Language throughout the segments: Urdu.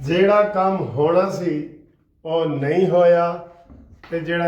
ਜਿਹੜਾ ਕੰਮ ਹੋਣਾ ਸੀ ਉਹ ਨਹੀਂ ਹੋਇਆ ਤੇ ਜਿਹੜਾ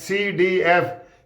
CDF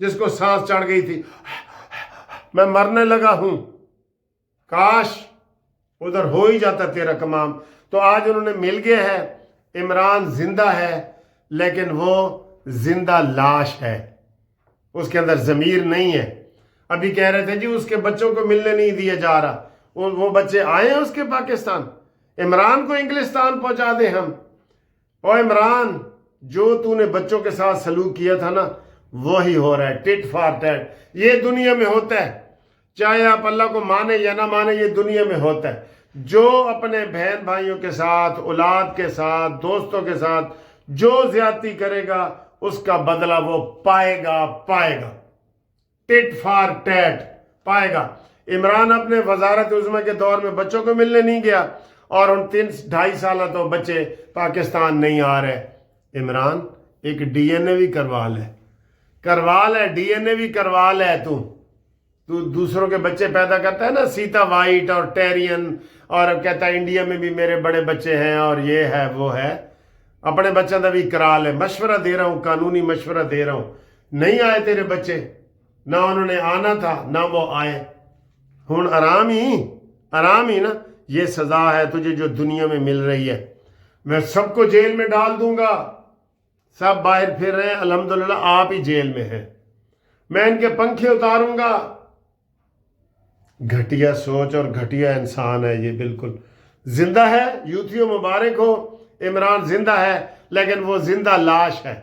جس کو سانس چڑھ گئی تھی، میں مرنے لگا ہوں، کاش ادھر ہو ہی جاتا تیرا کمام۔ تو آج انہوں نے مل گیا ہے، عمران زندہ ہے لیکن وہ زندہ لاش ہے، اس کے اندر ضمیر نہیں ہے۔ ابھی کہہ رہے تھے جی اس کے بچوں کو ملنے نہیں دیا جا رہا، وہ بچے آئے ہیں اس کے پاکستان، عمران کو انگلستان پہنچا دیں ہم۔ اور عمران، جو تو نے بچوں کے ساتھ سلوک کیا تھا نا، وہی ہو رہا ہے، ٹٹ فار ٹیٹ۔ یہ دنیا میں ہوتا ہے، چاہے آپ اللہ کو مانے یا نہ مانے، یہ دنیا میں ہوتا ہے۔ جو اپنے بہن بھائیوں کے ساتھ، اولاد کے ساتھ، دوستوں کے ساتھ جو زیادتی کرے گا، اس کا بدلہ وہ پائے گا، ٹٹ فار ٹیٹ پائے گا۔ عمران اپنے وزارت عظمیٰ کے دور میں بچوں کو ملنے نہیں گیا، اور ان 3-2.5 سالہ تو بچے پاکستان نہیں آ رہے۔ عمران ایک ڈی این اے بھی کروا لے، ڈی این اے بھی کروا لے۔ تو دوسروں کے بچے پیدا کرتا ہے نا، سیتا وائٹ اور ٹیرین، اور کہتا ہے انڈیا میں بھی میرے بڑے بچے ہیں اور یہ ہے وہ ہے، اپنے بچوں کا بھی کرا لے۔ مشورہ دے رہا ہوں، قانونی مشورہ دے رہا ہوں۔ نہیں آئے تیرے بچے، نہ انہوں نے آنا تھا نہ وہ آئے، ہن آرام ہی نا۔ یہ سزا ہے تجھے جو دنیا میں مل رہی ہے۔ میں سب کو جیل میں ڈال دوں گا، سب باہر پھر رہے ہیں، الحمدللہ آپ ہی جیل میں ہیں، میں ان کے پنکھے اتاروں گا۔ گھٹیا سوچ اور گھٹیا انسان ہے یہ، بالکل زندہ ہے۔ یوتھیو مبارک ہو، عمران زندہ ہے لیکن وہ زندہ لاش ہے،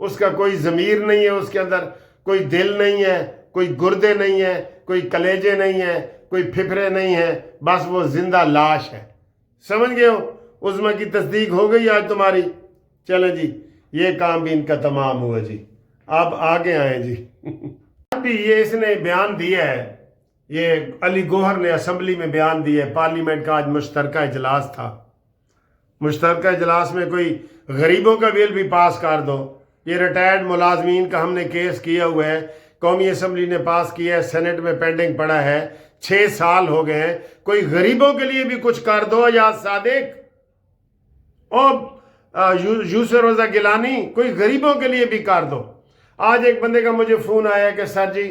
اس کا کوئی ضمیر نہیں ہے، اس کے اندر کوئی دل نہیں ہے، کوئی گردے نہیں ہے، کوئی کلیجے نہیں ہے، کوئی پھپھرے نہیں ہیں، بس وہ زندہ لاش ہے۔ سمجھ گئے ہو؟ عظمیٰ کی تصدیق ہو گئی آج تمہاری؟ چلیں جی، یہ کام بھی ان کا تمام ہوا جی، اب آگے آئیں جی۔ ابھی یہ اس نے بیان دیا ہے، یہ علی گوہر نے اسمبلی میں بیان دیا ہے۔ پارلیمنٹ کا آج مشترکہ اجلاس تھا، مشترکہ اجلاس میں کوئی غریبوں کا بل بھی پاس کر دو۔ یہ ریٹائرڈ ملازمین کا ہم نے کیس کیا ہوا ہے، قومی اسمبلی نے پاس کیا ہے، سینٹ میں پینڈنگ پڑا ہے، 6 سال ہو گئے ہیں۔ کوئی غریبوں کے لیے بھی کچھ کر دو یا صادق اور یوسف رضا گیلانی، کوئی غریبوں کے لیے بھی کر دو۔ آج ایک بندے کا مجھے فون آیا کہ سر جی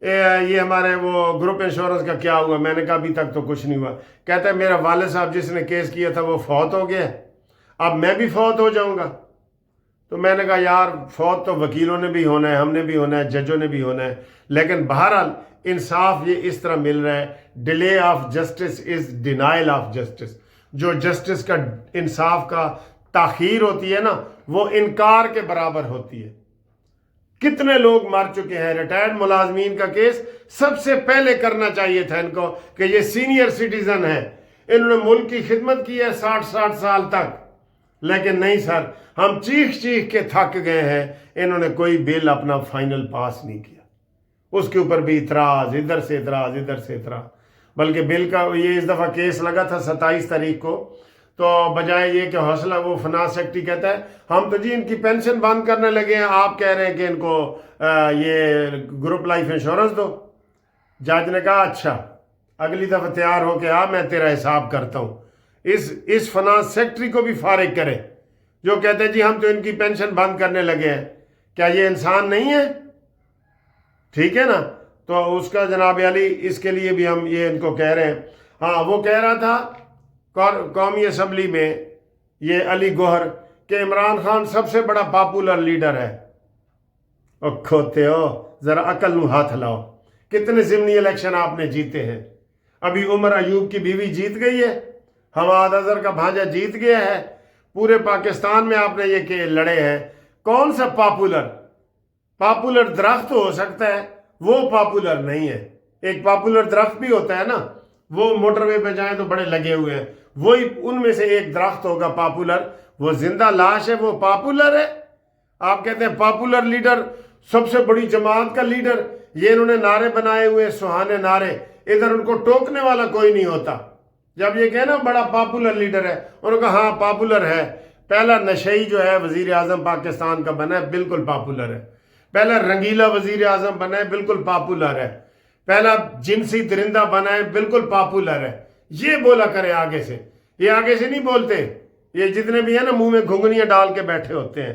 یہ ہمارے وہ گروپ انشورنس کا کیا ہوا؟ میں نے کہا ابھی تک تو کچھ نہیں ہوا۔ کہتا ہے میرا والد صاحب جس نے کیس کیا تھا وہ فوت ہو گیا، اب میں بھی فوت ہو جاؤں گا۔ تو میں نے کہا یار فوت تو وکیلوں نے بھی ہونا ہے، ہم نے بھی ہونا ہے، ججوں نے بھی ہونا ہے، لیکن بہرحال انصاف یہ اس طرح مل رہا ہے، delay of justice is denial of justice. جو جسٹس کا، انصاف کا تاخیر ہوتی ہے نا، وہ انکار کے برابر ہوتی ہے۔ کتنے لوگ مر چکے ہیں۔ ریٹائرڈ ملازمین کا کیس سب سے پہلے کرنا چاہیے تھا ان کو، کہ یہ سینئر سٹیزن ہیں، انہوں نے ملک کی خدمت کی ہے 60 سال تک، لیکن نہیں سر، ہم چیخ کے تھک گئے ہیں، انہوں نے کوئی بل اپنا فائنل پاس نہیں کیا۔ اس کے اوپر بھی اعتراض، ادھر سے اعتراض، ادھر سے اعتراض۔ بلکہ بل کا یہ اس دفعہ کیس لگا تھا 27 تاریخ کو، تو بجائے یہ کہ حوصلہ، وہ فنانس سیکٹری کہتا ہے ہم تو جی ان کی پینشن بند کرنے لگے ہیں، آپ کہہ رہے ہیں کہ ان کو یہ گروپ لائف انشورنس دو۔ جج نے کہا اچھا اگلی دفعہ تیار ہو کے میں تیرا حساب کرتا ہوں۔ اس فنانس سیکٹری کو بھی فارغ کرے جو کہتے ہیں جی ہم تو ان کی پینشن بند کرنے لگے ہیں۔ کیا یہ انسان نہیں ہے؟ ٹھیک ہے نا؟ تو اس کا جناب علی، اس کے لیے بھی ہم یہ ان کو کہہ رہے ہیں۔ ہاں، وہ کہہ رہا تھا قومی اسمبلی میں یہ علی گوہر کہ عمران خان سب سے بڑا پاپولر لیڈر ہے۔ اور کھوتے ہو، ذرا عقل نو ہاتھ لاؤ، کتنے ضمنی الیکشن آپ نے جیتے ہیں؟ ابھی عمر ایوب کی بیوی جیت گئی ہے، حماد اظہر کا بھانجا جیت گیا ہے، پورے پاکستان میں آپ نے یہ کہ لڑے ہیں۔ کون سا پاپولر درخت ہو سکتا ہے، وہ پاپولر نہیں ہے۔ ایک پاپولر درخت بھی ہوتا ہے نا، وہ موٹر وے پہ جائیں تو بڑے لگے ہوئے ہیں، وہی ان میں سے ایک درخت ہوگا پاپولر، وہ زندہ لاش ہے، وہ پاپولر ہے۔ آپ کہتے ہیں پاپولر لیڈر، سب سے بڑی جماعت کا لیڈر، یہ انہوں نے نعرے بنائے ہوئے، سہانے نعرے، ادھر ان کو ٹوکنے والا کوئی نہیں ہوتا۔ جب یہ کہنا بڑا پاپولر لیڈر ہے، انہوں نے کہا ہاں پاپولر ہے۔ پہلا نشئی جو ہے وزیر اعظم پاکستان کا بنا ہے، بالکل پاپولر ہے۔ پہلا رنگیلا وزیر اعظم بنا ہے، بالکل پاپولر ہے۔ پہلا جنسی درندہ بنا ہے، بالکل پاپولر ہے۔ یہ بولا کرے آگے سے، یہ آگے سے نہیں بولتے، یہ جتنے بھی ہیں نا منہ میں گھنگنیاں ڈال کے بیٹھے ہوتے ہیں،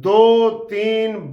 2-3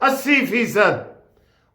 80%।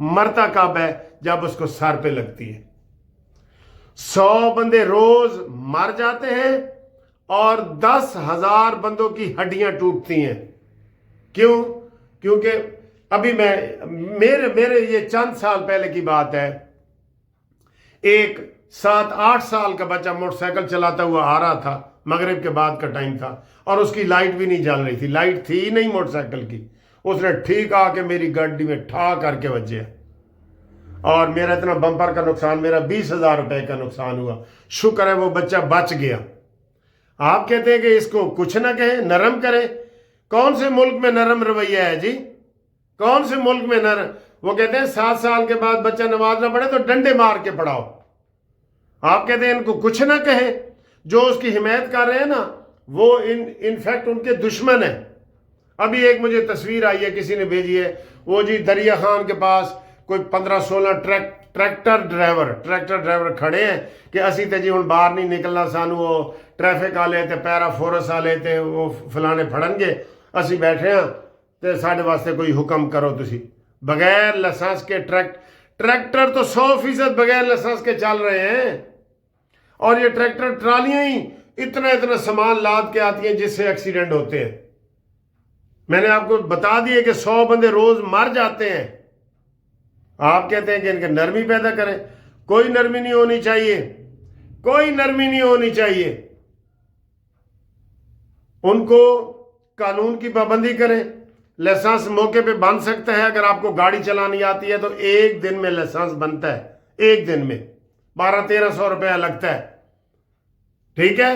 مرتا کب ہے؟ جب اس کو سر پہ لگتی ہے۔ 100 بندے روز مر جاتے ہیں اور 10,000 بندوں کی ہڈیاں ٹوٹتی ہیں۔ کیوں؟ کیونکہ ابھی میرے یہ چند سال پہلے کی بات ہے، ایک 7-8 سال کا بچہ موٹر سائیکل چلاتا ہوا آ رہا تھا، مغرب کے بعد کا ٹائم تھا، اور اس کی لائٹ بھی نہیں جل رہی تھی، لائٹ تھی ہی نہیں موٹر سائیکل کی۔ اس نے ٹھیک آ کے میری گاڑی میں ٹھا کر کے بجے، اور میرا اتنا بمپر کا نقصان، میرا 20,000 روپے کا نقصان ہوا۔ شکر ہے وہ بچہ بچ گیا۔ آپ کہتے ہیں کہ اس کو کچھ نہ کہیں، نرم کریں۔ کون سے ملک میں نرم رویہ ہے جی؟ کون سے ملک میں نرم؟ وہ کہتے ہیں 7 سال کے بعد بچہ نماز نہ پڑھے تو ڈنڈے مار کے پڑھاؤ۔ آپ کہتے ہیں ان کو کچھ نہ کہیں۔ جو اس کی حمایت کر رہے ہیں نا، وہ انفیکٹ ان کے دشمن ہیں۔ ابھی ایک مجھے تصویر آئی ہے، کسی نے بھیجی ہے، وہ جی دریا خان کے پاس کوئی 15-16 ٹریکٹر ڈرائیور کھڑے ہیں کہ اسی تے جی ہن باہر نہیں نکلنا، سانو وہ ٹریفک والے تے پیرا فورس والے تے وہ فلانے پھڑن گے، اسی بیٹھے ہیں تے ساڈے واسطے کوئی حکم کرو تسی۔ بغیر لائسنس کے ٹریکٹر تو 100% بغیر لائسنس کے چل رہے ہیں، اور یہ ٹریکٹر ٹرالیاں ہی اتنا سامان لاد کے آتی ہیں جس سے ایکسیڈنٹ ہوتے ہیں۔ میں نے آپ کو بتا دیا کہ 100 بندے روز مر جاتے ہیں۔ آپ کہتے ہیں کہ ان کے نرمی پیدا کریں۔ کوئی نرمی نہیں ہونی چاہیے، کوئی نرمی نہیں ہونی چاہیے۔ ان کو قانون کی پابندی کریں۔ لائسنس موقع پہ بن سکتا ہے، اگر آپ کو گاڑی چلانی آتی ہے تو 1 دن میں لائسنس بنتا ہے، 1 دن میں 1200-1300 روپیہ لگتا ہے، ٹھیک ہے؟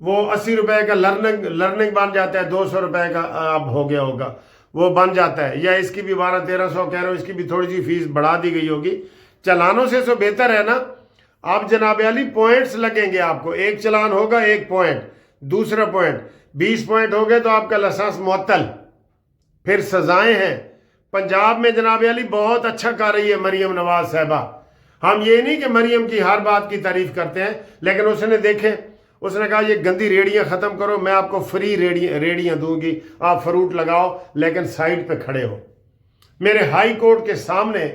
وہ 80 روپے کا لرننگ بن جاتا ہے، 200 روپے کا اب ہو گیا ہوگا، وہ بن جاتا ہے، یا اس کی بھی 1200-1300 کہہ رہا ہوں، اس کی بھی تھوڑی سی فیس بڑھا دی گئی ہوگی۔ چلانوں سے تو بہتر ہے نا۔ اب جناب علی پوائنٹس لگیں گے آپ کو، 1 چلان ہوگا 1 پوائنٹ، دوسرا پوائنٹ 20 پوائنٹ ہو گئے تو آپ کا لائسنس معطل۔ پھر سزائیں ہیں۔ پنجاب میں جناب علی بہت اچھا کر رہی ہے مریم نواز صاحبہ۔ ہم یہ نہیں کہ مریم کی ہر بات کی تعریف کرتے ہیں، لیکن اس نے دیکھے، اس نے کہا یہ گندی ریڑیاں ختم کرو، میں آپ کو فری ریڑیاں دوں گی، آپ فروٹ لگاؤ لیکن سائڈ پہ کھڑے ہو۔ میرے ہائی کورٹ کے سامنے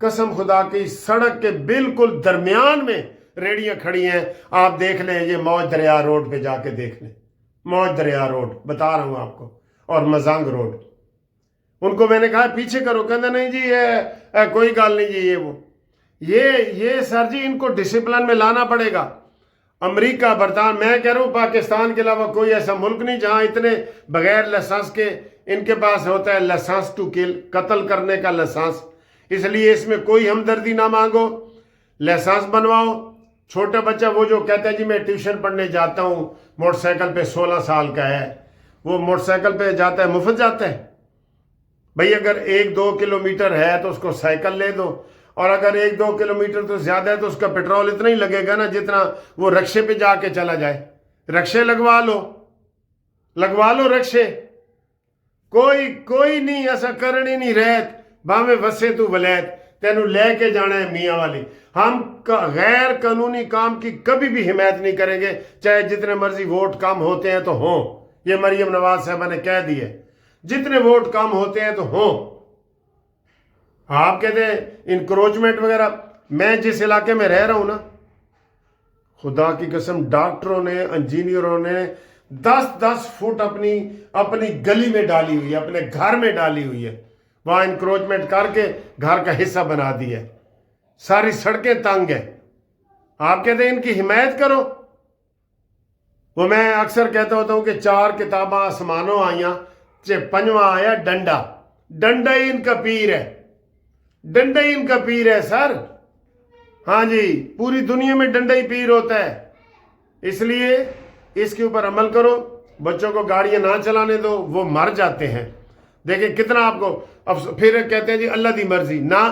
قسم خدا کی سڑک کے بالکل درمیان میں ریڑیاں کھڑی ہیں، آپ دیکھ لیں، یہ موج دریا روڈ پہ جا کے دیکھ لیں، موج دریا روڈ بتا رہا ہوں آپ کو، اور مزنگ روڈ۔ ان کو میں نے کہا پیچھے کرو، کہنا نہیں جی یہ کوئی گل نہیں جی، یہ سر جی ان کو ڈسپلن میں لانا پڑے گا۔ امریکہ، برطانیہ، میں کہہ رہا ہوں پاکستان کے علاوہ کوئی ایسا ملک نہیں جہاں اتنے بغیر لائسنس کے، ان کے پاس ہوتا ہے لائسنس ٹو کل، قتل کرنے کا لائسنس۔ اس لیے اس میں کوئی ہمدردی نہ مانگو، لائسنس بنواؤ۔ چھوٹا بچہ وہ جو کہتا ہے جی میں ٹیوشن پڑھنے جاتا ہوں، موٹر سائیکل پہ 16 سال کا ہے، وہ موٹر سائیکل پہ جاتا ہے، مفت جاتا ہے؟ بھئی اگر 1-2 کلومیٹر ہے تو اس کو سائیکل لے دو، اور اگر 1-2 کلومیٹر تو زیادہ ہے تو اس کا پیٹرول اتنا ہی لگے گا نا جتنا وہ رکشے پہ جا کے چلا جائے۔ رکشے لگوا لو رکشے۔ کوئی نہیں ایسا کرنی نہیں رہت، باویں وسے تو ولیت، تینوں لے کے جانا ہے میاں والی۔ ہم غیر قانونی کام کی کبھی بھی حمایت نہیں کریں گے، چاہے جتنے مرضی ووٹ کم ہوتے ہیں تو ہوں۔ یہ مریم نواز صاحبہ نے کہہ دی ہے، جتنے ووٹ کم ہوتے ہیں تو ہوں۔ آپ کہتے ہیں انکروچمنٹ وغیرہ، میں جس علاقے میں رہ رہا ہوں نا، خدا کی قسم ڈاکٹروں نے، انجینئروں نے 10-10 فٹ اپنی گلی میں ڈالی ہوئی ہے، اپنے گھر میں ڈالی ہوئی ہے، وہاں انکروچمنٹ کر کے گھر کا حصہ بنا دی ہے، ساری سڑکیں تنگ ہیں۔ آپ کہتے ہیں ان کی حمایت کرو۔ وہ میں اکثر کہتا ہوتا ہوں کہ 4 کتاباں آسمانوں آئیاں، 5واں آیا ڈنڈا ہی ان کا پیر ہے، ڈنڈا ہی ان کا پیر ہے سر۔ ہاں جی، پوری دنیا میں ڈنڈا ہی پیر ہوتا ہے۔ اس لیے اس کے اوپر عمل کرو، بچوں کو گاڑیاں نہ چلانے دو، وہ مر جاتے ہیں۔ دیکھیں کتنا آپ کو، اب پھر کہتے ہیں جی اللہ دی مرضی، نہ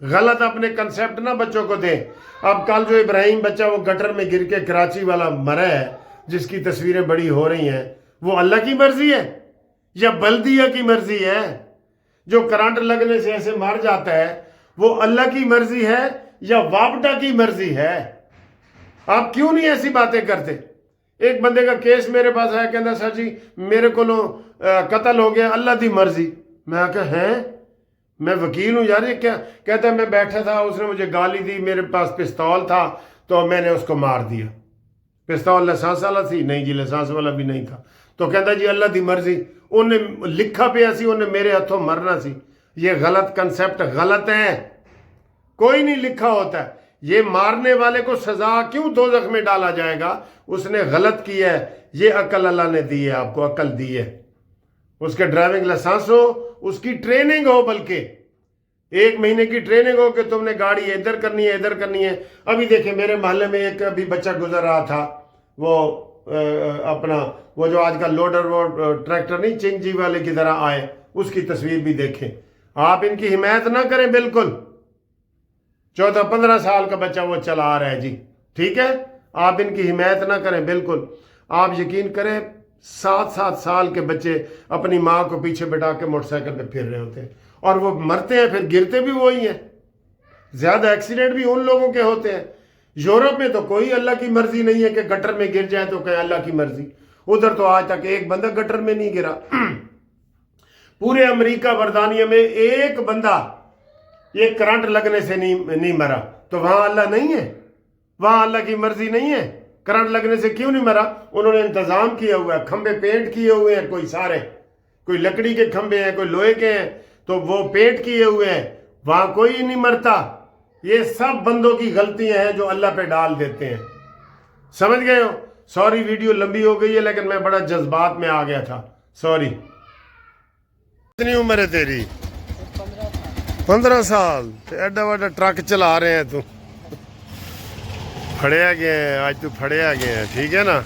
غلط اپنے کنسیپٹ نہ بچوں کو دیں۔ اب کل جو ابراہیم بچہ وہ گٹر میں گر کے کراچی والا مرا ہے، جس کی تصویریں بڑی ہو رہی ہیں، وہ اللہ کی مرضی ہے یا بلدیہ کی مرضی ہے؟ جو کرنٹ لگنے سے ایسے مر جاتا ہے، وہ اللہ کی مرضی ہے یا وابڈا کی مرضی ہے؟ آپ کیوں نہیں ایسی باتیں کرتے؟ ایک بندے کا کیس میرے پاس آیا، کہنا سر جی میرے کو قتل ہو گیا، اللہ دی مرضی۔ میں کہا ہیں؟ میں وکیل ہوں یار، یہ کیا کہتا ہے میں بیٹھا تھا، اس نے مجھے گالی دی، میرے پاس پستول تھا تو میں نے اس کو مار دیا۔ پستول لائسنس والا سی؟ نہیں جی لائسنس والا بھی نہیں تھا۔ تو کہتا جی اللہ دی مرضی، انہیں لکھا پیا سی انہیں میرے ہاتھوں مرنا سی۔ یہ غلط کنسپٹ، غلط ہے، کوئی نہیں لکھا ہوتا ہے۔ یہ مارنے والے کو سزا کیوں دوزخ میں ڈالا جائے گا؟ اس نے غلط کیا ہے، یہ عقل اللہ نے دی ہے، آپ کو عقل دی ہے، اس کے ڈرائیونگ لائسنس ہو، اس کی ٹریننگ ہو، بلکہ 1 مہینے کی ٹریننگ ہو کہ تم نے گاڑی ادھر کرنی ہے ادھر کرنی ہے۔ ابھی دیکھیں میرے محلے میں ایک ابھی بچہ گزر رہا تھا، وہ اپنا وہ جو آج کل لوڈر وہ ٹریکٹر نہیں چنگ جی والے کی طرح آئے، اس کی تصویر بھی دیکھیں۔ آپ ان کی حمایت نہ کریں بالکل۔ 14-15 سال کا بچہ وہ چلا رہا ہے جی، ٹھیک ہے، آپ ان کی حمایت نہ کریں بالکل۔ آپ یقین کریں 7 سال کے بچے اپنی ماں کو پیچھے بٹھا کے موٹر سائیکل پہ پھر رہے ہوتے ہیں، اور وہ مرتے ہیں، پھر گرتے بھی وہی ہیں۔ زیادہ ایکسیڈنٹ بھی ان لوگوں کے ہوتے ہیں۔ یورپ میں تو کوئی اللہ کی مرضی نہیں ہے کہ گٹر میں گر جائے تو کہیں اللہ کی مرضی، ادھر تو آج تک ایک بندہ گٹر میں نہیں گرا۔ پورے امریکہ برطانیہ میں ایک بندہ یہ کرنٹ لگنے سے نہیں مرا، تو وہاں اللہ نہیں ہے؟ وہاں اللہ کی مرضی نہیں ہے؟ کرنٹ لگنے سے کیوں نہیں مرا؟ انہوں نے انتظام کیا ہوا ہے، کھمبے پینٹ کیے ہوئے ہیں، کوئی سارے، کوئی لکڑی کے کھمبے ہیں، کوئی لوہے کے ہیں، تو وہ پینٹ کیے ہوئے ہیں، وہاں کوئی نہیں مرتا۔ یہ سب بندوں کی غلطیاں ہیں جو اللہ پہ ڈال دیتے ہیں، سمجھ گئے ہو؟ سوری ویڈیو لمبی ہو گئی ہے، لیکن میں بڑا جذبات میں آ گیا تھا، سوری۔ کتنی عمر ہے تیری؟ 15 سال؟ ایڈا وڈا ٹرک چلا رہے ہیں تو پھڑیا گیا ہے آج، تو پھڑیا گیا ہے، ٹھیک ہے نا؟